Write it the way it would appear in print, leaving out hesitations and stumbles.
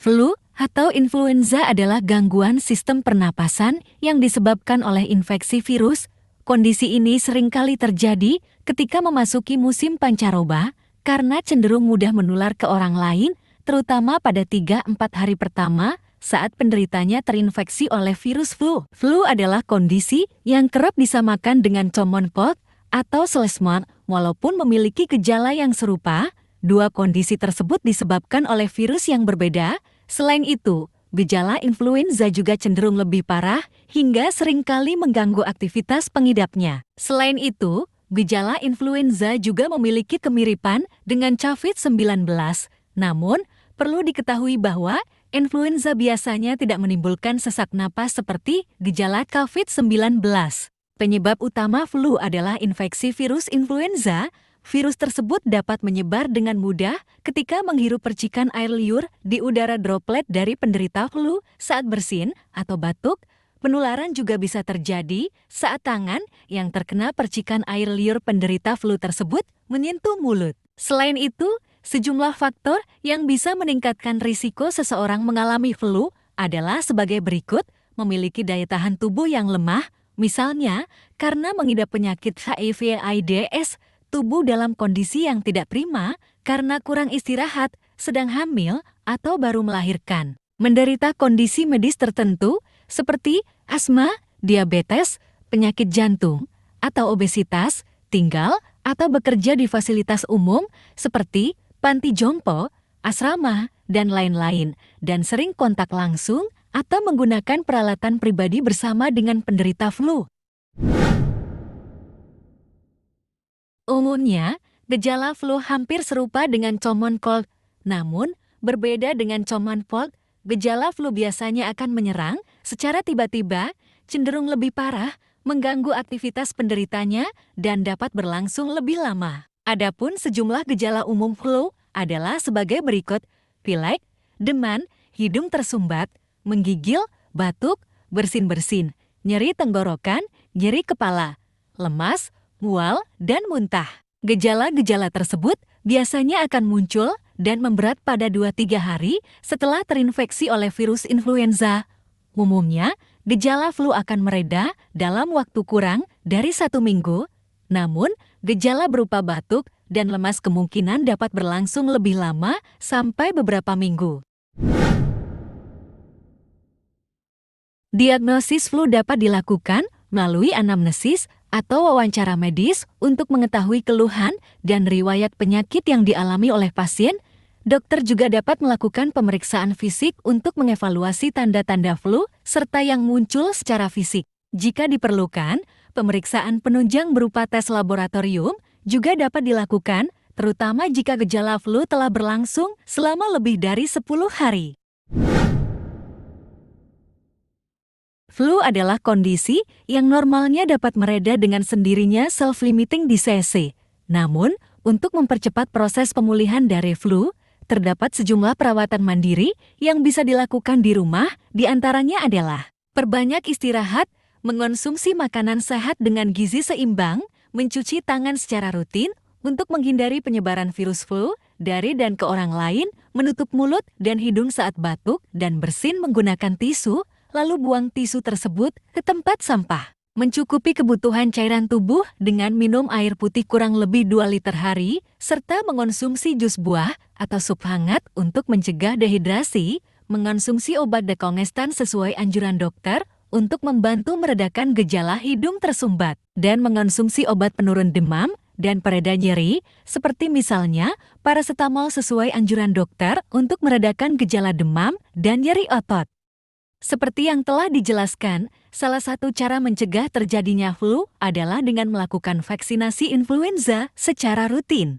Flu atau influenza adalah gangguan sistem pernapasan yang disebabkan oleh infeksi virus. Kondisi ini seringkali terjadi ketika memasuki musim pancaroba karena cenderung mudah menular ke orang lain, terutama pada 3-4 hari pertama saat penderitanya terinfeksi oleh virus flu. Flu adalah kondisi yang kerap disamakan dengan common cold atau selesma, walaupun memiliki gejala yang serupa. Dua kondisi tersebut disebabkan oleh virus yang berbeda. Selain itu, gejala influenza juga cenderung lebih parah hingga seringkali mengganggu aktivitas pengidapnya. Selain itu, gejala influenza juga memiliki kemiripan dengan COVID-19. Namun, perlu diketahui bahwa influenza biasanya tidak menimbulkan sesak napas seperti gejala COVID-19. Penyebab utama flu adalah infeksi virus influenza. Virus tersebut dapat menyebar dengan mudah ketika menghirup percikan air liur di udara droplet dari penderita flu saat bersin atau batuk. Penularan juga bisa terjadi saat tangan yang terkena percikan air liur penderita flu tersebut menyentuh mulut. Selain itu, sejumlah faktor yang bisa meningkatkan risiko seseorang mengalami flu adalah sebagai berikut: memiliki daya tahan tubuh yang lemah, misalnya karena mengidap penyakit HIV/AIDS, tubuh dalam kondisi yang tidak prima karena kurang istirahat, sedang hamil, atau baru melahirkan. Menderita kondisi medis tertentu seperti asma, diabetes, penyakit jantung, atau obesitas, tinggal atau bekerja di fasilitas umum seperti panti jompo, asrama, dan lain-lain, dan sering kontak langsung atau menggunakan peralatan pribadi bersama dengan penderita flu. Umumnya, gejala flu hampir serupa dengan common cold. Namun, berbeda dengan common cold, gejala flu biasanya akan menyerang secara tiba-tiba, cenderung lebih parah, mengganggu aktivitas penderitanya, dan dapat berlangsung lebih lama. Adapun sejumlah gejala umum flu adalah sebagai berikut: pilek, demam, hidung tersumbat, menggigil, batuk, bersin-bersin, nyeri tenggorokan, nyeri kepala, lemas, mual, dan muntah. Gejala-gejala tersebut biasanya akan muncul dan memberat pada 2-3 hari setelah terinfeksi oleh virus influenza. Umumnya, gejala flu akan mereda dalam waktu kurang dari 1 minggu. Namun, gejala berupa batuk dan lemas kemungkinan dapat berlangsung lebih lama sampai beberapa minggu. Diagnosis flu dapat dilakukan melalui anamnesis atau wawancara medis untuk mengetahui keluhan dan riwayat penyakit yang dialami oleh pasien. Dokter juga dapat melakukan pemeriksaan fisik untuk mengevaluasi tanda-tanda flu serta yang muncul secara fisik. Jika diperlukan, pemeriksaan penunjang berupa tes laboratorium juga dapat dilakukan, terutama jika gejala flu telah berlangsung selama lebih dari 10 hari. Flu adalah kondisi yang normalnya dapat mereda dengan sendirinya self-limiting disease. Namun, untuk mempercepat proses pemulihan dari flu, terdapat sejumlah perawatan mandiri yang bisa dilakukan di rumah, di antaranya adalah perbanyak istirahat, mengonsumsi makanan sehat dengan gizi seimbang, mencuci tangan secara rutin untuk menghindari penyebaran virus flu dari dan ke orang lain, menutup mulut dan hidung saat batuk, dan bersin menggunakan tisu, lalu buang tisu tersebut ke tempat sampah. Mencukupi kebutuhan cairan tubuh dengan minum air putih kurang lebih 2 liter hari, serta mengonsumsi jus buah atau sup hangat untuk mencegah dehidrasi, mengonsumsi obat dekongestan sesuai anjuran dokter untuk membantu meredakan gejala hidung tersumbat, dan mengonsumsi obat penurun demam dan pereda nyeri, seperti misalnya paracetamol sesuai anjuran dokter untuk meredakan gejala demam dan nyeri otot. Seperti yang telah dijelaskan, salah satu cara mencegah terjadinya flu adalah dengan melakukan vaksinasi influenza secara rutin.